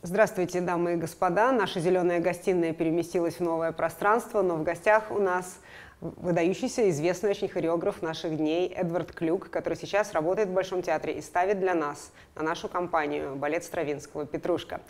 Здравствуйте, дамы и господа. Наша зеленая гостиная переместилась в новое пространство, но в гостях у нас выдающийся, известный очень хореограф наших дней Эдвард Клюг, который сейчас работает в Большом театре и ставит для нас, на нашу компанию, балет Стравинского «Петрушка».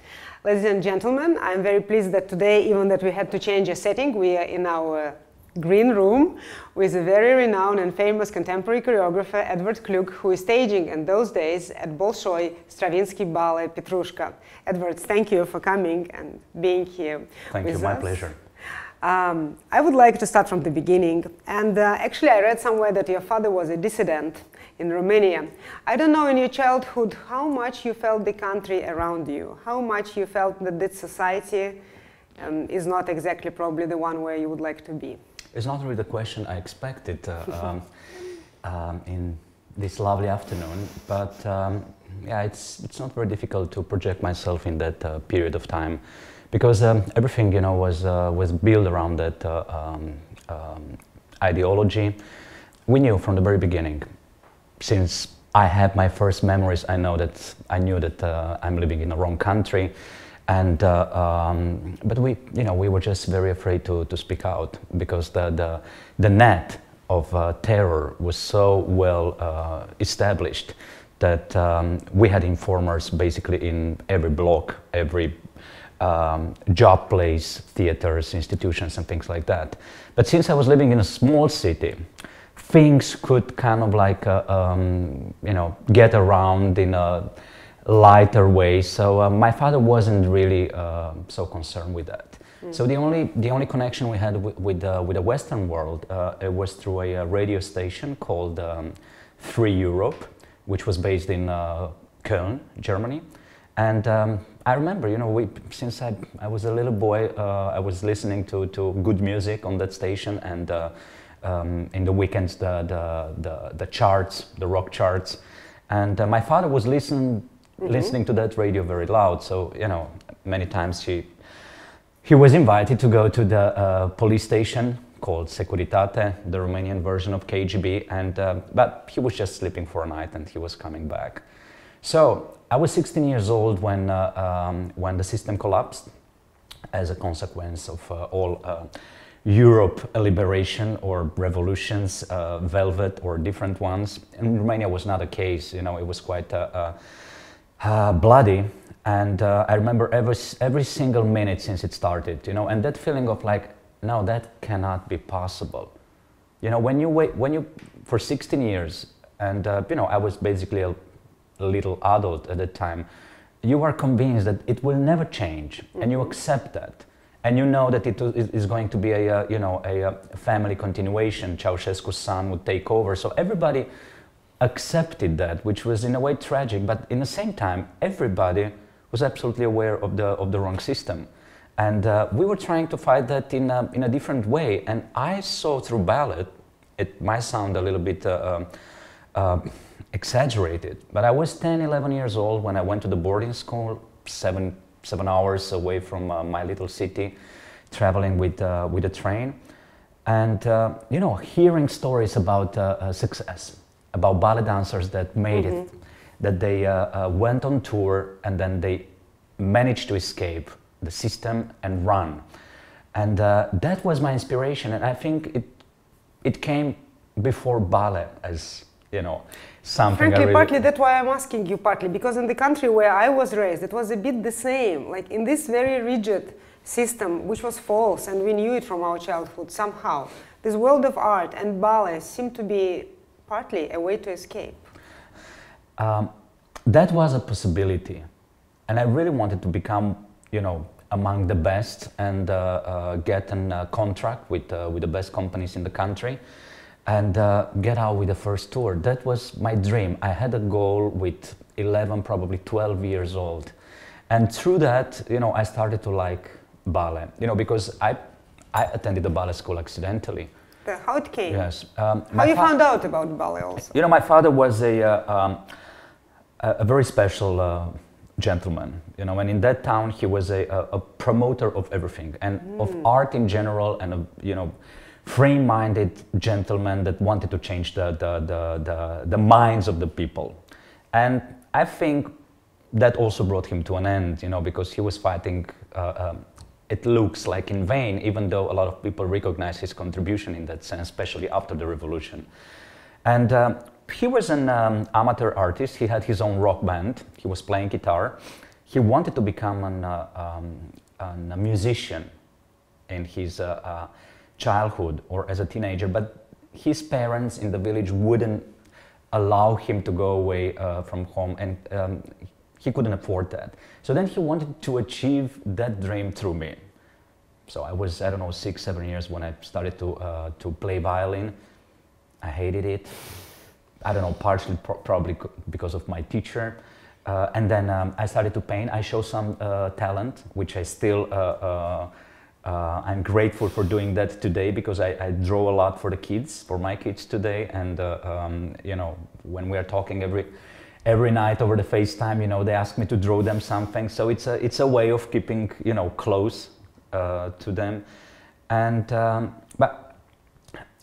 Ladies and gentlemen, I'm very pleased that today, even that we had to change a setting, we are in our green room with a very renowned and famous contemporary choreographer, Эдвард Клюг, who is staging in those days at Bolshoi Stravinsky ballet Petrushka. Edward, thank you for coming and being here Thank with you, my us. pleasure. I would like to start from the beginning, and actually I read somewhere that your father was a dissident in Romania. I don't know in your childhood how much you felt the country around you, how much you felt that this society is not exactly probably the one where you would like to be. It's not really the question I expected in this lovely afternoon, but yeah, it's not very difficult to project myself in that period of time, because everything, you know, was built around that ideology. We knew from the very beginning, since I had my first memories, I knew that I'm living in the wrong country. And but we were just very afraid to speak out, because the net of terror was so well established that we had informers basically in every block, every job place, theaters, institutions, and things like that. But since I was living in a small city, things could kind of like get around in a lighter way, so my father wasn't really so concerned with that. So the only connection we had with the Western world it was through a radio station called Free Europe, which was based in Köln, Germany. And I remember, you know, since I was a little boy, I was listening to good music on that station, and in the weekends the charts, the rock charts, and my father was listening to that radio very loud. So, you know, many times he was invited to go to the police station called Securitate, the Romanian version of KGB, and but he was just sleeping for a night and he was coming back. So I was 16 years old when the system collapsed as a consequence of all Europe liberation or revolutions, velvet or different ones. In Romania was not a case, you know, it was quite bloody, and I remember every single minute since it started, you know, and that feeling of like, no, that cannot be possible. You know, when you for 16 years, and you know, I was basically a little adult at that time, you are convinced that it will never change, and you accept that, and you know that it is going to be a family continuation. Ceausescu's son would take over, so everybody accepted that, which was in a way tragic, but in the same time everybody was absolutely aware of the wrong system, and we were trying to fight that in a different way. And I saw through ballet, it might sound a little bit exaggerated, but I was 10-11 years old when I went to the boarding school, seven hours away from my little city, traveling with a train, and you know, hearing stories about success, about ballet dancers that made it, that they went on tour and then they managed to escape the system and run. And that was my inspiration, and I think it came before ballet, as you know, something. Frankly, partly that's why I'm asking you, partly because in the country where I was raised, it was a bit the same, like in this very rigid system, which was false, and we knew it from our childhood somehow. This world of art and ballet seemed to be partly a way to escape. That was a possibility, and I really wanted to become, you know, among the best and get a contract with the best companies in the country, and get out with the first tour. That was my dream. I had a goal with 11, probably 12 years old, and through that, you know, I started to like ballet. You know, because I attended the ballet school accidentally. How it came? Yes. How you found out about ballet also? You know, my father was a very special gentleman, you know, and in that town he was a promoter of everything and of art in general, and you know, free-minded gentleman that wanted to change the minds of the people. And I think that also brought him to an end, you know, because he was fighting, it looks like in vain, even though a lot of people recognize his contribution in that sense, especially after the revolution. And he was an amateur artist. He had his own rock band. He was playing guitar. He wanted to become a musician in his childhood or as a teenager, but his parents in the village wouldn't allow him to go away from home, and he couldn't afford that. So then he wanted to achieve that dream through me. So I was, I don't know, 6, 7 years when I started to play violin. I hated it. I don't know, partially probably because of my teacher. And then I started to paint. I showed some talent, which I still, I'm grateful for doing that today, because I draw a lot for the kids, for my kids today. And, you know, when we are talking every night over the FaceTime, you know, they ask me to draw them something. So it's a way of keeping, you know, close to them. And, but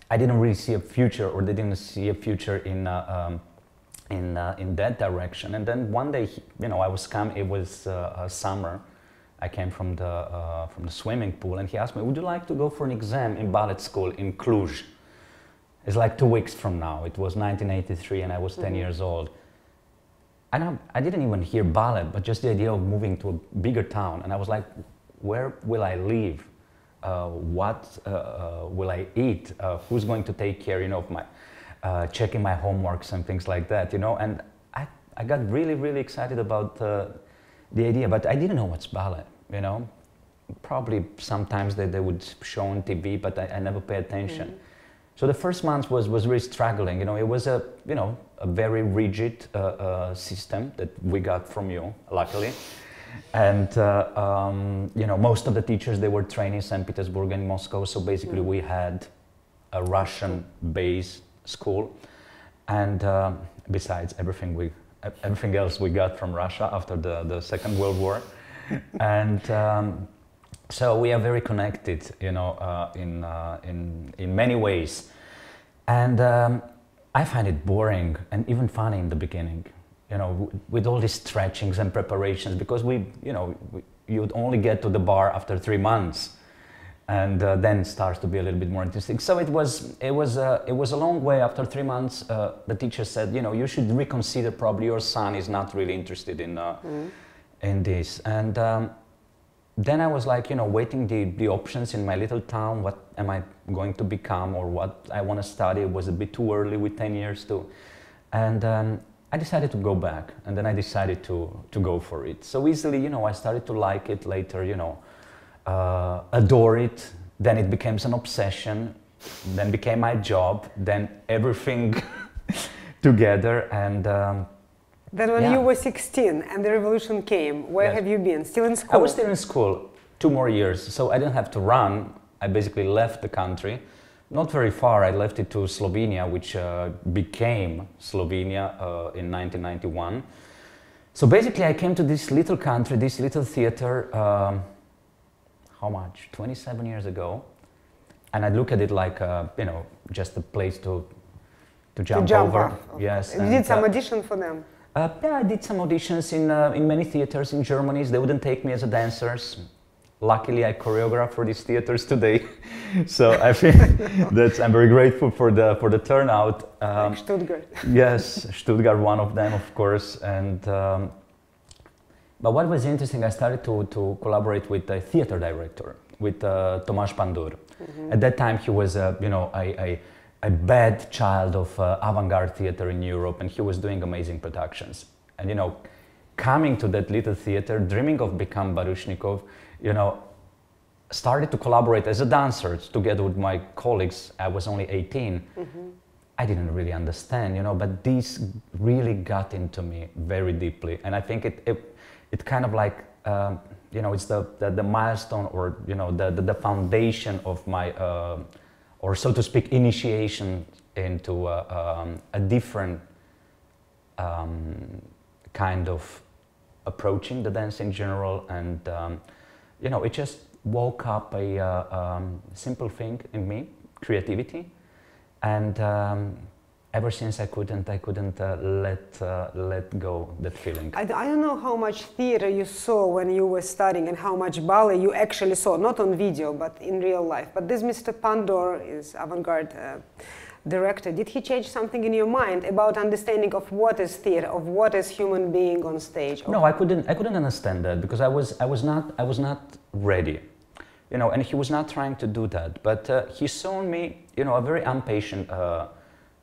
I didn't really see a future, or they didn't see a future in that direction. And then one day, you know, it was summer. I came from the swimming pool, and he asked me, would you like to go for an exam in ballet school in Klug? It's like 2 weeks from now. It was 1983, and I was 10 years old. I didn't even hear ballet, but just the idea of moving to a bigger town. And I was like, where will I live? What will I eat? Who's going to take care, you know, of my checking my homeworks and things like that, you know? And I got really, really excited about the idea, but I didn't know what's ballet, you know? Probably sometimes they would show on TV, but I never paid attention. So the first month was really struggling, you know? It was a very rigid system that we got from you, luckily. And, you know, most of the teachers, they were trained in St. Petersburg and Moscow, so basically we had a Russian-based school. And besides everything else we got from Russia after the Second World War. And so we are very connected, you know, in many ways. And I find it boring and even funny in the beginning. You know, with all these stretchings and preparations, because you'd only get to the bar after 3 months, and then it starts to be a little bit more interesting. So it was a long way. After 3 months, the teacher said, you know, you should reconsider. Probably your son is not really interested in this. And then I was like, you know, weighing the options in my little town. What am I going to become, or what I want to study? It was a bit too early with 10 years too, and. I decided to go back, and then I decided to go for it. So easily, you know, I started to like it later, you know, adore it. Then it became an obsession, then became my job, then everything together. And then when you were 16 and the revolution came, where have you been? Still in school? I was still in school 2 more years, so I didn't have to run. I basically left the country. Not very far. I left it to Slovenia, which became Slovenia in 1991. So basically I came to this little country, this little theater, how much? 27 years ago. And I look at it like, you know, just a place to jump over. Off. Yes. You did some audition for them? Yeah, I did some auditions in many theaters in Germany. They wouldn't take me as a dancer. Luckily, I choreograph for these theaters today, so I think I'm very grateful for the turnout. Like Stuttgart. Yes, Stuttgart, one of them, of course. And but what was interesting, I started to collaborate with a theater director, with Tomáš Pandur. At that time, he was you know, a bad child of avant-garde theater in Europe, and he was doing amazing productions. And you know, coming to that little theater, dreaming of becoming Baryshnikov, you know, started to collaborate as a dancer together with my colleagues. I was only 18. I didn't really understand, you know, but this really got into me very deeply. And I think it kind of like, you know, it's the milestone, or, you know, the foundation of my, or so to speak, initiation into a different kind of approaching the dance in general. And you know, it just woke up a simple thing in me, creativity, and ever since I couldn't let go that feeling. I don't know how much theater you saw when you were studying and how much ballet you actually saw, not on video, but in real life. But this Mr. Pandor is avant-garde director. Did he change something in your mind about understanding of what is theater, of what is human being on stage? No, I couldn't understand that because I was not ready, you know, and he was not trying to do that. But he saw in me, you know, a very impatient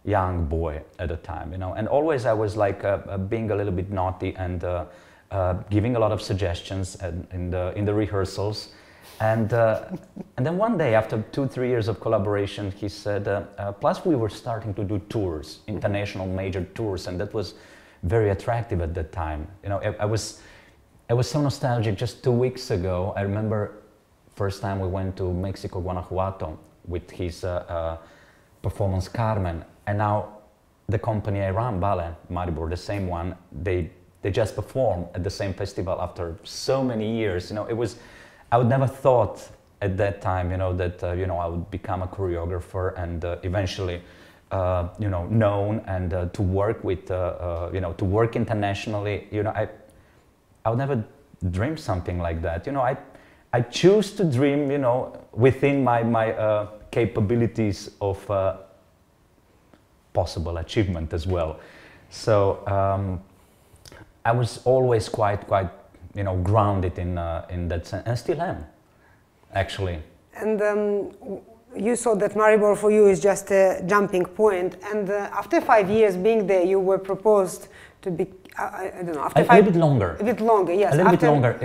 young boy at the time, you know, and always I was like being a little bit naughty and giving a lot of suggestions in the rehearsals. And then one day, after 2-3 years of collaboration, he said, plus we were starting to do tours, international major tours, and that was very attractive at that time. You know, I was so nostalgic. Just 2 weeks ago, I remember first time we went to Mexico, Guanajuato, with his performance Carmen, and now the company I run, Ballet, Maribor, the same one, they just performed at the same festival after so many years. You know, it was, I would never thought at that time, you know, that you know, I would become a choreographer and eventually, you know, known and to work with, you know, to work internationally. You know, I would never dream something like that. You know, I choose to dream, you know, within my capabilities of possible achievement as well. So I was always quite, you know, grounded in that sense, and still am, actually. And you saw that Maribor for you is just a jumping point, and after 5 years being there, you were proposed to be, I don't know, after a little bit longer. A bit longer, yes. A little bit longer.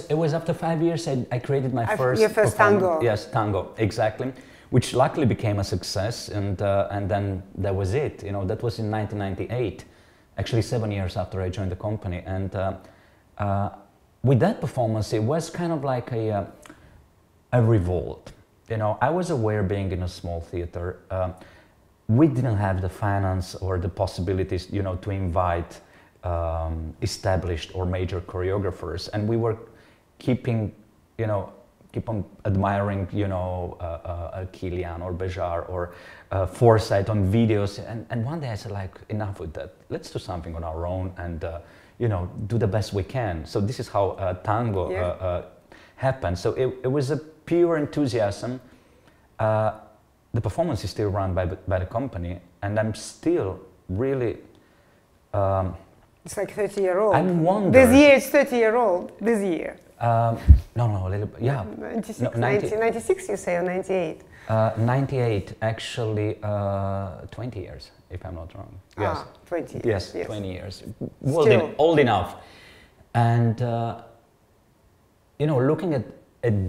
It was after 5 years I created my first. Your first tango. Yes, tango, exactly. Which luckily became a success, and then that was it. You know, that was in 1998, actually 7 years after I joined the company. And with that performance, it was kind of like a revolt. You know, I was aware, being in a small theater, we didn't have the finance or the possibilities, you know, to invite established or major choreographers, and we were keep on admiring, you know, Kilian or Bejar or Forsyth on videos. And one day I said, like, enough with that. Let's do something on our own and, you know, do the best we can. So this is how tango happened. So it was a pure enthusiasm. The performance is still run by the company, and I'm still really... it's like 30-year-old. I'm wondering... This year it's 30-year-old, this year. No, a little bit, yeah. 96, 96 you say, or 98? 98, actually 20 years, if I'm not wrong. Yes. 20 years. Yes, yes. 20 years. Old enough. And, you know, looking at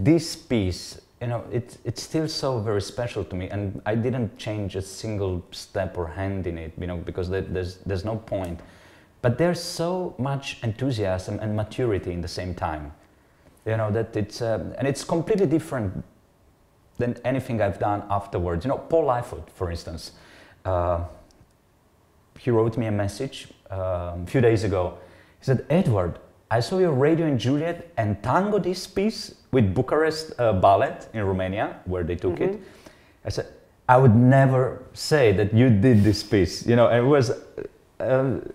this piece, you know, it's still so very special to me, and I didn't change a single step or hand in it, you know, because there's no point. But there's so much enthusiasm and maturity in the same time. You know, that it's, and it's completely different than anything I've done afterwards. You know, Paul Lightfoot, for instance, he wrote me a message a few days ago. He said, Edward, I saw your Radio and Juliet and tango this piece with Bucharest Ballet in Romania, where they took it. I said, I would never say that you did this piece. You know, and it was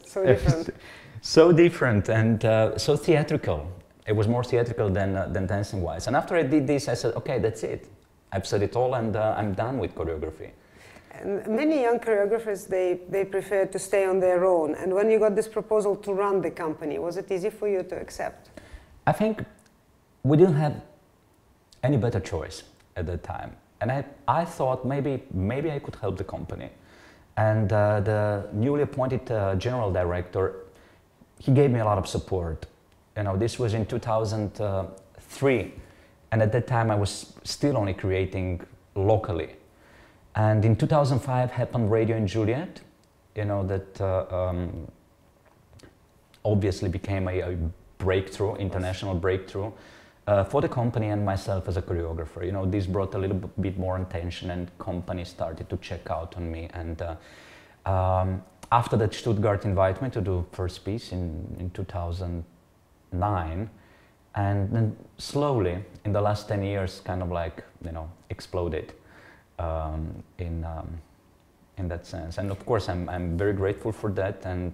so different. So different and so theatrical. It was more theatrical than dancing-wise. And after I did this, I said, okay, that's it. I've said it all, and I'm done with choreography. And many young choreographers, they prefer to stay on their own. And when you got this proposal to run the company, was it easy for you to accept? I think we didn't have any better choice at that time. And I thought maybe I could help the company. And the newly appointed general director, he gave me a lot of support. You know, this was in 2003, and at that time I was still only creating locally. And in 2005 happened Radio and Juliet, you know, that obviously became a breakthrough, international breakthrough for the company and myself as a choreographer. You know, this brought a little bit more attention, and companies started to check out on me. And after that, Stuttgart invited me to do first piece in 2009, and then slowly in the last 10 years kind of like, you know, exploded in in that sense. And of course, I'm very grateful for that, and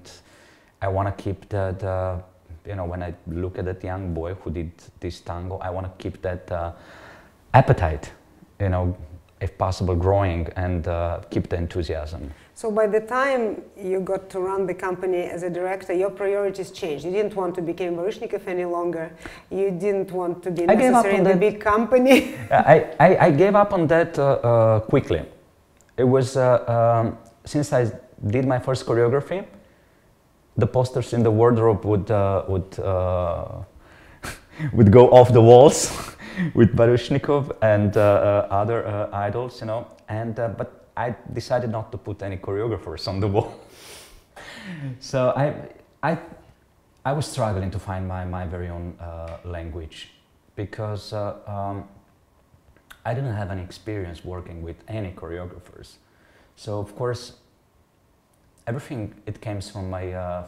I want to keep the you know, when I look at that young boy who did this tango, I want to keep that appetite, you know, if possible, growing, and keep the enthusiasm. So by the time you got to run the company as a director, your priorities changed. You didn't want to become Baryshnikov any longer. You didn't want to be necessary in the big company. I gave up on that quickly. It was since I did my first choreography, the posters in the wardrobe would would go off the walls with Baryshnikov and other idols, you know. And but I decided not to put any choreographers on the wall. So I was struggling to find my very own language, because I didn't have any experience working with any choreographers. So of course, everything, it comes from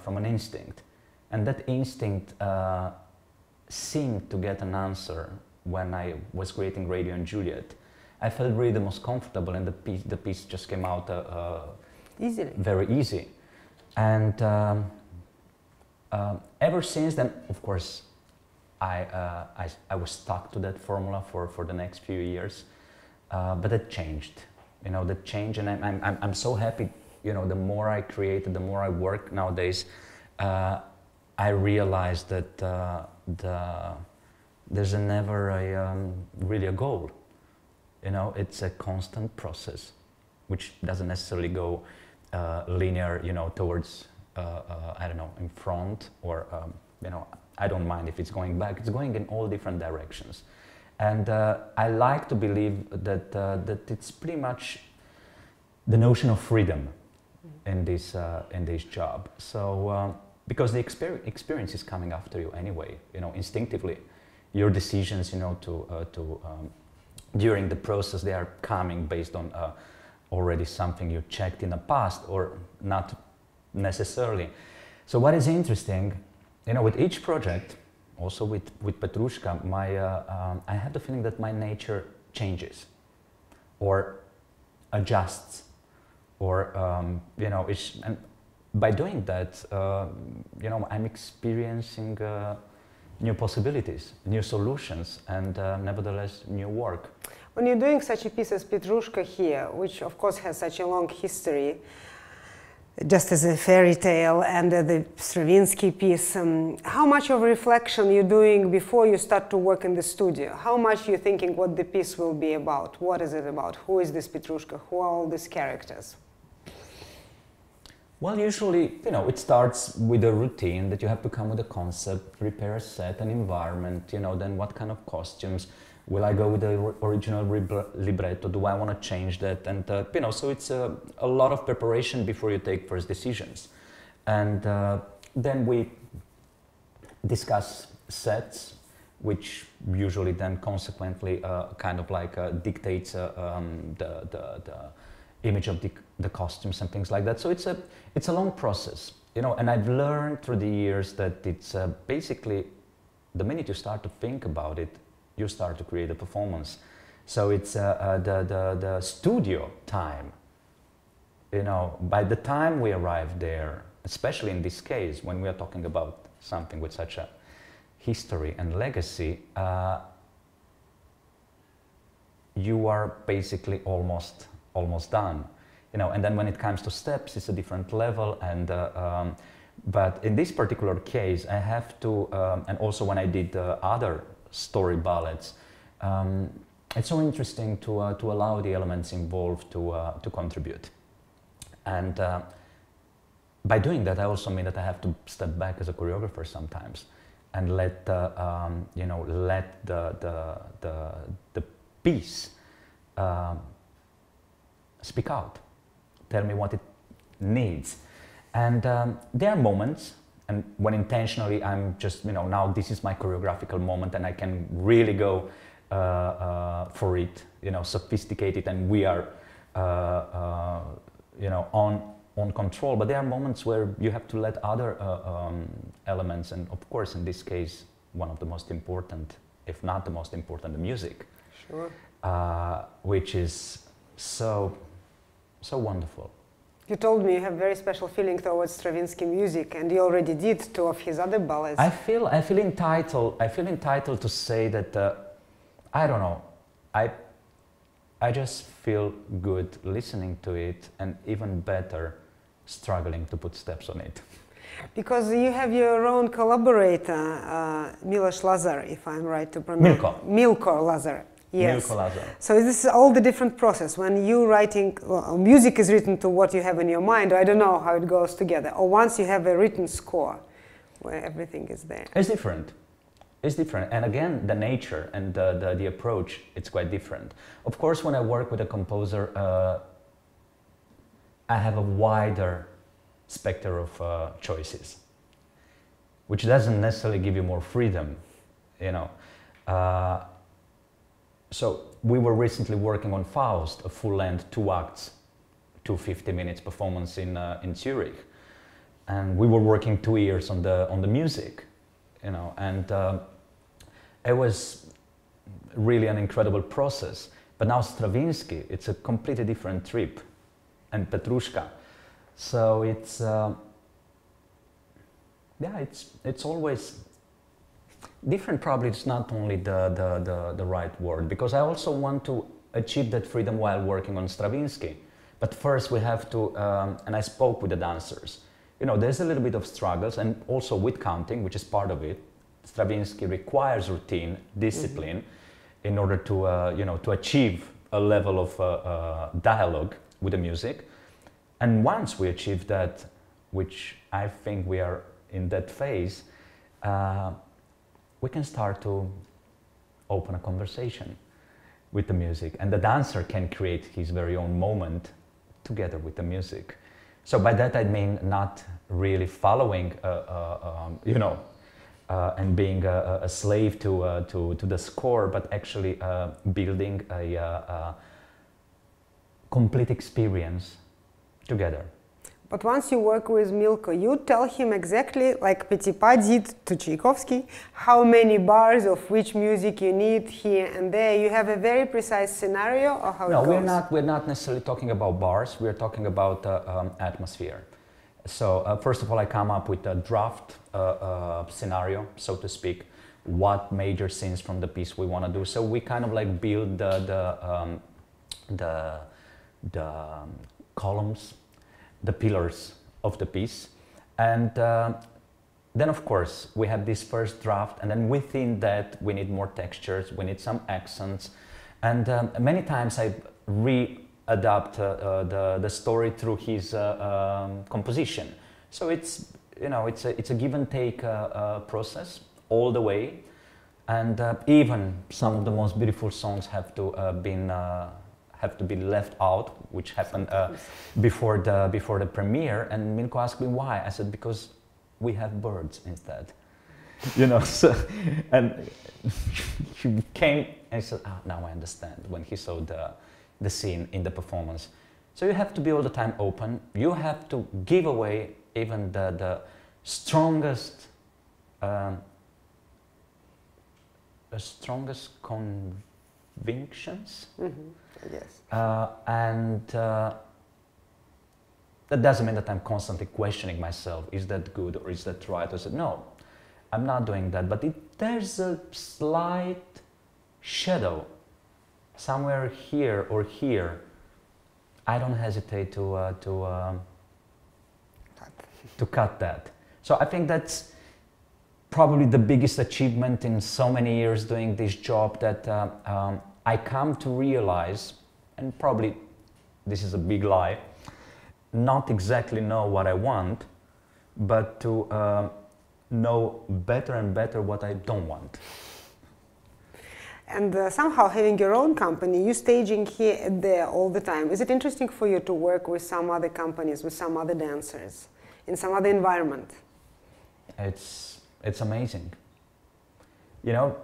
from an instinct, and that instinct seemed to get an answer when I was creating Romeo and Juliet. I felt really the most comfortable, and the piece just came out easily, very easy. And ever since then, of course, I was stuck to that formula for the next few years, but it changed. You know, that changed, and I'm so happy. You know, the more I create, the more I work nowadays, I realize that there's never really a goal. You know, it's a constant process, which doesn't necessarily go linear, you know, towards, I don't know, in front, or, you know, I don't mind if it's going back. It's going in all different directions. And I like to believe that, that it's pretty much the notion of freedom in this job. So, because the experience is coming after you anyway, you know, instinctively. Your decisions, you know, during the process, they are coming based on already something you checked in the past, or not necessarily. So what is interesting, you know, with each project, also with Petrushka, I have the feeling that my nature changes, or adjusts, or you know, and by doing that, you know, I'm experiencing new possibilities, new solutions, and nevertheless new work. When you're doing such a piece as Petrushka here, which of course has such a long history, just as a fairy tale, and the Stravinsky piece, how much of reflection you're doing before you start to work in the studio? How much you're thinking what the piece will be about? What is it about? Who is this Petrushka? Who are all these characters? Well, usually, you know, it starts with a routine that you have to come with a concept, prepare a set, an environment, you know, then what kind of costumes. Will I go with the original libretto? Do I want to change that? And, you know, so it's a lot of preparation before you take first decisions. And then we discuss sets, which usually then consequently kind of like dictates the image of the costumes and things like that. So it's a long process, you know, and I've learned through the years that it's basically, the minute you start to think about it, you start to create a performance. So it's the studio time, you know, by the time we arrive there, especially in this case, when we are talking about something with such a history and legacy, you are basically almost done, you know. And then when it comes to steps, it's a different level. And but in this particular case, I have to, and also when I did other story ballets, it's so interesting to allow the elements involved to contribute. And by doing that, I also mean that I have to step back as a choreographer sometimes, and let you know, let the piece speak out, tell me what it needs. And there are moments, and when intentionally I'm just, you know, now this is my choreographical moment and I can really go for it, you know, sophisticated, and we are, you know, on control. But there are moments where you have to let other elements, and of course in this case, one of the most important, if not the most important, the music. Sure. Which is so wonderful. You told me you have very special feeling towards Stravinsky music, and you already did two of his other ballets. I feel entitled. I feel entitled to say that I don't know. I just feel good listening to it, and even better, struggling to put steps on it. Because you have your own collaborator, Miloš Lazar, if I'm right to pronounce. Milko Lazar. Yes. Milko Lazar. So this is all the different process. When you writing, music is written to what you have in your mind. I don't know how it goes together. Or once you have a written score, where everything is there. It's different. It's different. And again, the nature and the approach, it's quite different. Of course, when I work with a composer, I have a wider spectrum of choices, which doesn't necessarily give you more freedom, you know. So we were recently working on Faust, a full-length 2 acts, 250 minutes performance in Zurich, and we were working 2 years on the music, you know, and it was really an incredible process. But now Stravinsky, it's a completely different trip, and Petrushka, so it's yeah, it's always different. Probably it's not only the right word, because I also want to achieve that freedom while working on Stravinsky. But first we have to, and I spoke with the dancers, you know, there's a little bit of struggles, and also with counting, which is part of it. Stravinsky requires routine, discipline, in order to, you know, to achieve a level of dialogue with the music. And once we achieve that, which I think we are in that phase, we can start to open a conversation with the music, and the dancer can create his very own moment together with the music. So by that I mean not really following, you know, and being a slave to the score, but actually building a complete experience together. But once you work with Milko, you tell him exactly, like Petipa did to Tchaikovsky, how many bars of which music you need here and there. You have a very precise scenario, or how it goes? No, we're not necessarily talking about bars. We're talking about atmosphere. So first of all, I come up with a draft scenario, so to speak, what major scenes from the piece we want to do. So we kind of like build the columns, the pillars of the piece, and then of course we have this first draft, and then within that we need more textures, we need some accents, and many times I adapt the story through his composition. So it's, you know, it's a give and take process all the way, and even some of the most beautiful songs have to be left out, which happened before the premiere. And Milko asked me why. I said, because we have birds instead. You know, so, and he came and he said, oh, now I understand, when he saw the scene in the performance. So you have to be all the time open. You have to give away even the strongest convictions. Yes. And that doesn't mean that I'm constantly questioning myself, is that good or is that right? I said, no, I'm not doing that, but there's a slight shadow somewhere here or here. I don't hesitate to cut that. So I think that's probably the biggest achievement in so many years doing this job, that I come to realize, and probably this is a big lie, not exactly know what I want, but to know better and better what I don't want. And somehow having your own company, you staging here and there all the time. Is it interesting for you to work with some other companies, with some other dancers, in some other environment? It's amazing. You know,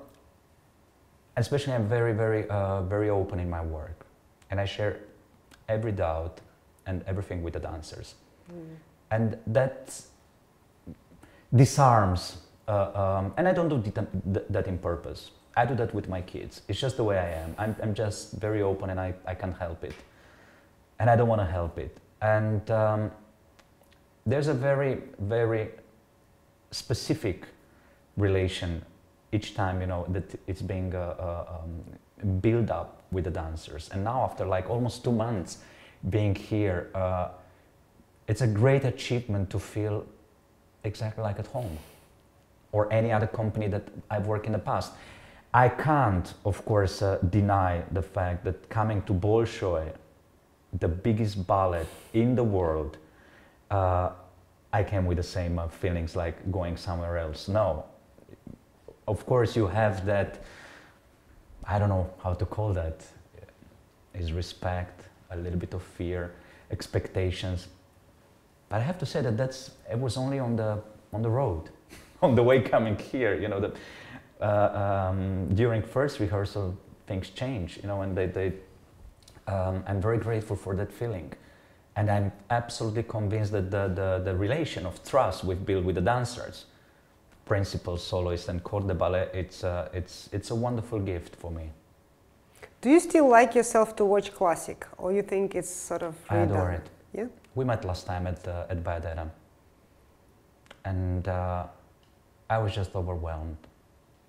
especially I'm very, very open in my work, and I share every doubt and everything with the dancers. And that disarms, and I don't do that in purpose. I do that with my kids. It's just the way I am. I'm just very open, and I can't help it. And I don't want to help it. And there's a very, very specific relation each time, you know, that it's being built up with the dancers. And now after like almost 2 months being here, it's a great achievement to feel exactly like at home or any other company that I've worked in the past. I can't, of course, deny the fact that coming to Bolshoi, the biggest ballet in the world, I came with the same feelings like going somewhere else. No. Of course, you have that, I don't know how to call that, is respect, a little bit of fear, expectations. But I have to say that it was only on the road, on the way coming here, you know, during first rehearsal, things change, you know, and I'm very grateful for that feeling. And I'm absolutely convinced that the relation of trust we've built with the dancers, principals, soloists, and corps de ballet, it's a wonderful gift for me. Do you still like yourself to watch classic, or you think it's sort of I adore it. Yeah. We met last time at Bayadera, and I was just overwhelmed,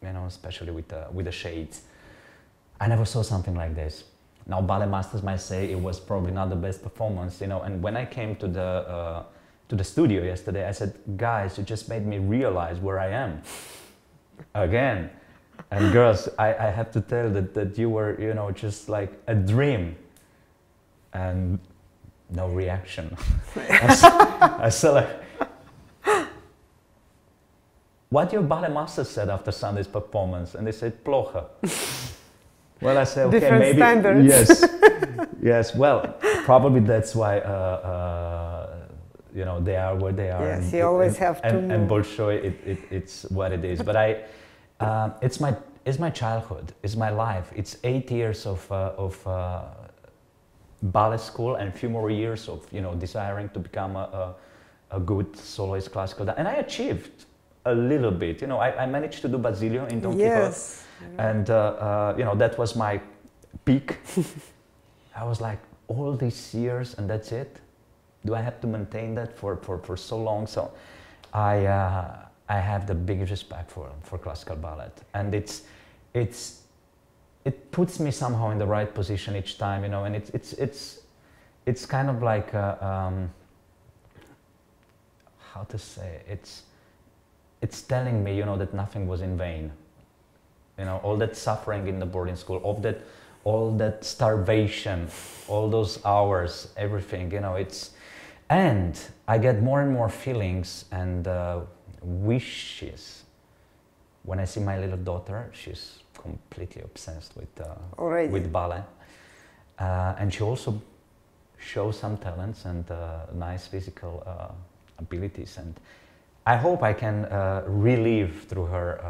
you know, especially with the shades. I never saw something like this. Now, ballet masters might say it was probably not the best performance, you know. And when I came to the studio yesterday, I said, "Guys, you just made me realize where I am again." And girls, I have to tell that you were, you know, just like a dream, and no reaction. I said, like, what your ballet master said after Sunday's performance, and they said, "Плохо." Well, I said, okay, different maybe standards. Yes, yes. Well, probably that's why you know, they are where they are. Yes, and, you always have to move. And Bolshoi, it's what it is. But it's my childhood. It's my life. It's 8 years of ballet school and a few more years of, you know, desiring to become a good soloist classical dancer. And I achieved a little bit. You know, I managed to do Basilio in Don Quixote. Yes. And, you know, that was my peak. I was like, all these years and that's it? Do I have to maintain that for so long? So I have the biggest respect for classical ballet. And it puts me somehow in the right position each time, you know, and it's kind of like, how to say, it's telling me, you know, that nothing was in vain. You know, all that suffering in the boarding school, all that starvation, all those hours, everything, you know, and I get more and more feelings and wishes. When I see my little daughter, she's completely obsessed with ballet. And she also shows some talents and nice physical abilities. And I hope I can relive through her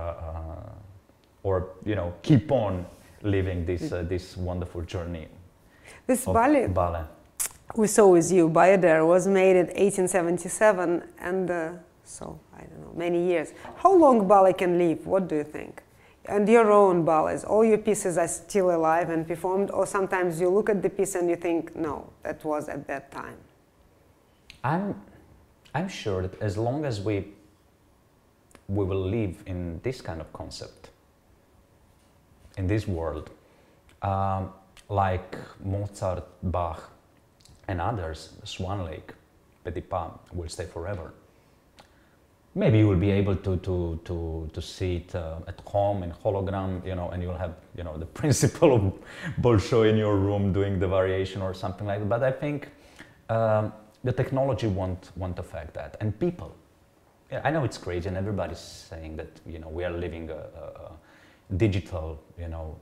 or, you know, keep on living this wonderful journey. This ballet we saw with you, Bayadere, was made in 1877, and so, I don't know, many years. How long ballet can live? What do you think? And your own ballets, all your pieces are still alive and performed, or sometimes you look at the piece and you think, no, that was at that time? I'm sure that as long as we will live in this kind of concept, in this world, like Mozart, Bach, and others, Swan Lake, Petit Pas, will stay forever. Maybe you will be able to see it at home in hologram, you know, and you'll have, you know, the principal of Bolshoi in your room doing the variation or something like that. But I think the technology won't affect that, and people. Yeah, I know it's crazy, and everybody's saying that, you know, we are living a digital, you know,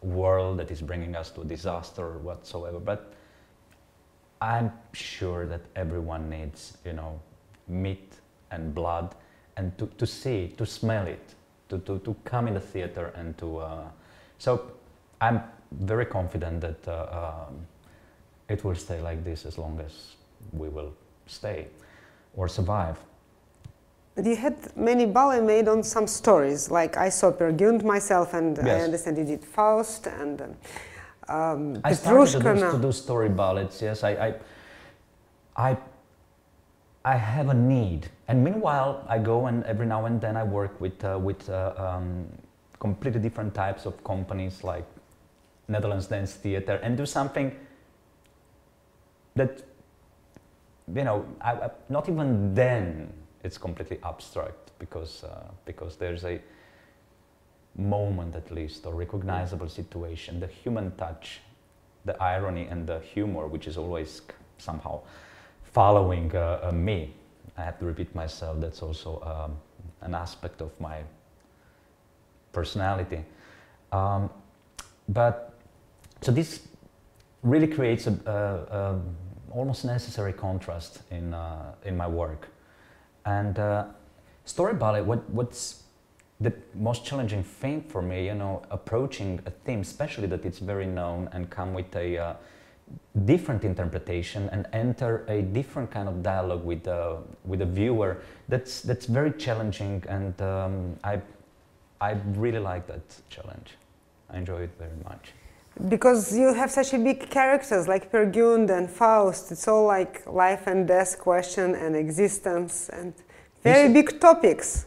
world that is bringing us to a disaster or whatsoever. But I'm sure that everyone needs, you know, meat and blood, and to see, to smell it, to come in the theater and to. So I'm very confident that it will stay like this as long as we will stay or survive. But you had many ballet made on some stories, like I saw Peer Gynt myself, and yes. I understand you did Faust and I started to do story ballets. Yes, I have a need, and meanwhile I go and every now and then I work with completely different types of companies like Netherlands Dance Theatre and do something that, you know, not even then it's completely abstract because there's a moment at least or recognizable situation, the human touch, the irony and the humor, which is always somehow following me. I have to repeat myself, that's also an aspect of my personality. But so this really creates a almost necessary contrast in my work. And story ballet, what's the most challenging thing for me, you know, approaching a theme, especially that it's very known and come with a different interpretation and enter a different kind of dialogue with the viewer. That's very challenging, and I really like that challenge. I enjoy it very much. Because you have such a big characters like Peer Gynt and Faust. It's all like life and death question and existence and very big topics.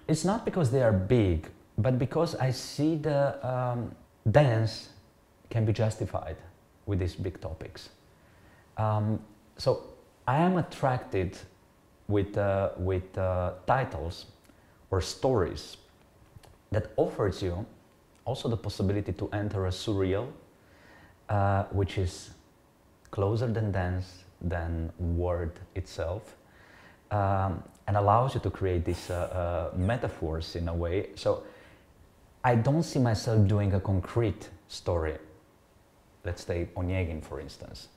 It's not because they are big, but because I see the dance can be justified with these big topics. So I am attracted with titles or stories that offers you also the possibility to enter a surreal, which is closer than dance, than word itself, and allows you to create these metaphors in a way. So I don't see myself doing a concrete story. Let's take Onegin, for instance.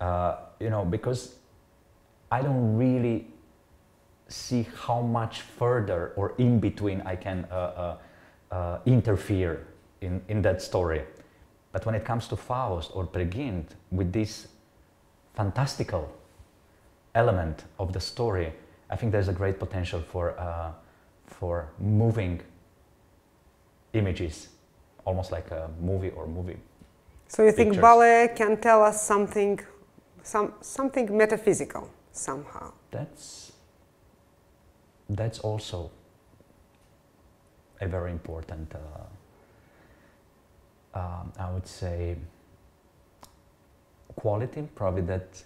You know, because I don't really see how much further or in between I can interfere in that story. But when it comes to Faust or Peer Gynt, with this fantastical element of the story, I think there's a great potential for moving images, almost like a movie or movie. So you think ballet can tell us something metaphysical somehow? That's also a very important, I would say, quality. Probably that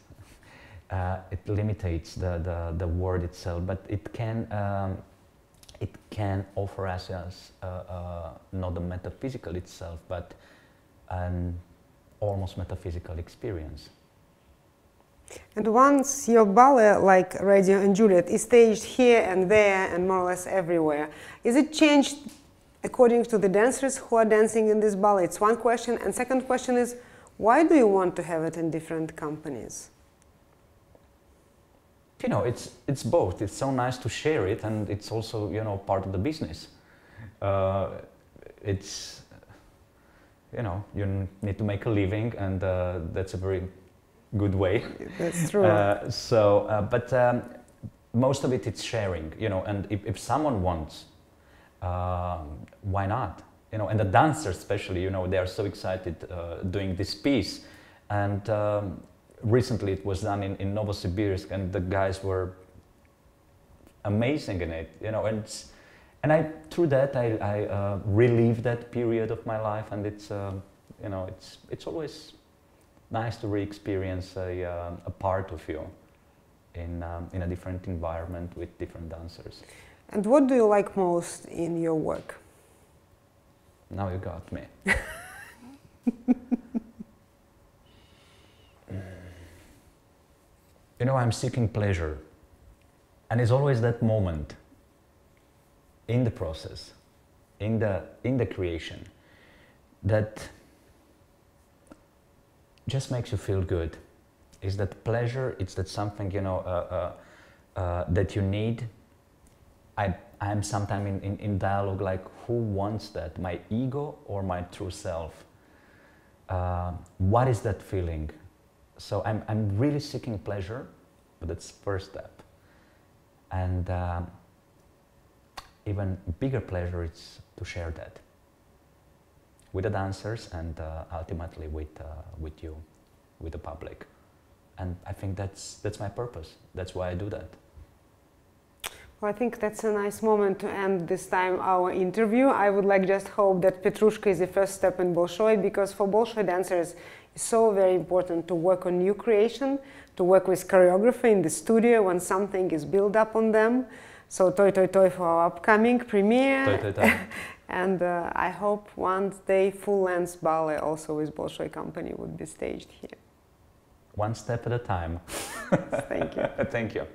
it limitates the word itself, but it can offer us not the metaphysical itself, but an almost metaphysical experience. And once your ballet, like Romeo and Juliet, is staged here and there and more or less everywhere, is it changed according to the dancers who are dancing in this ballet? It's one question. And second question is, why do you want to have it in different companies? You know, it's both. It's so nice to share it, and it's also, you know, part of the business. It's, you know, you need to make a living, and that's a very good way. That's true. But most of it's sharing, you know, and if someone wants, why not? You know, and the dancers especially, you know, they are so excited doing this piece. And recently it was done in Novosibirsk, and the guys were amazing in it, you know, and through that I relive that period of my life, and it's, you know, it's always nice to re-experience a part of you in a different environment with different dancers. And what do you like most in your work? Now you got me. You know, I'm seeking pleasure, and it's always that moment in the process, in the creation, that just makes you feel good. Is that pleasure? It's that something, you know, that you need. I'm sometimes in dialogue like, who wants that? My ego or my true self? What is that feeling? So I'm really seeking pleasure, but that's the first step. And even bigger pleasure is to share that with the dancers and ultimately with you, with the public. and I think that's my purpose. That's why I do that. Well, I think that's a nice moment to end this time our interview. I would like just hope that Petrushka is the first step in Bolshoi, because for Bolshoi dancers it's so very important to work on new creation, to work with choreography in the studio when something is built up on them. So toi toi toi for our upcoming premiere. Toi toi toi. And I hope one day full-length ballet also with Bolshoi company would be staged here. One step at a time. Thank you. Thank you.